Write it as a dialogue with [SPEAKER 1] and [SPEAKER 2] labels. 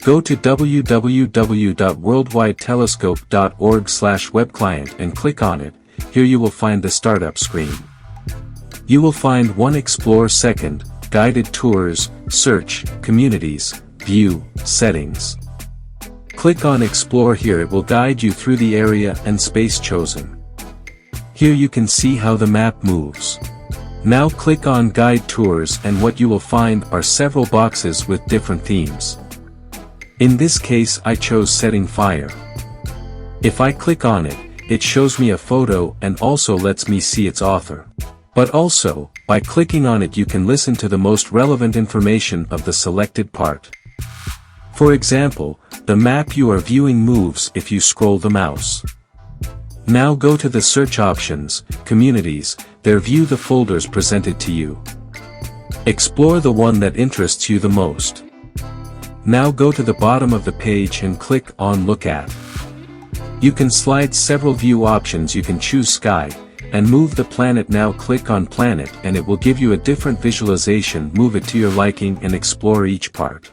[SPEAKER 1] Go to www.worldwidetelescope.org/webclient and click on it. Here you will find the startup screen. You will find 1 Explore, 2nd, Guided Tours, Search, Communities, View, Settings. Click on Explore. Here it will guide you through the area and space chosen. Here you can see how the map moves. Now click on Guide Tours and what you will find are several boxes with different themes. In this case I chose Setting Fire. If I click on it, it shows me a photo and also lets me see its author. But also, by clicking on it you can listen to the most relevant information of the selected part. For example, the map you are viewing moves if you scroll the mouse. Now go to the search options, communities, there view the folders presented to you. Explore the one that interests you the most. Now go to the bottom of the page and click on Look At. You can slide several view options. You can choose Sky, and move the planet. Now click on Planet and it will give you a different visualization. Move it to your liking and explore each part.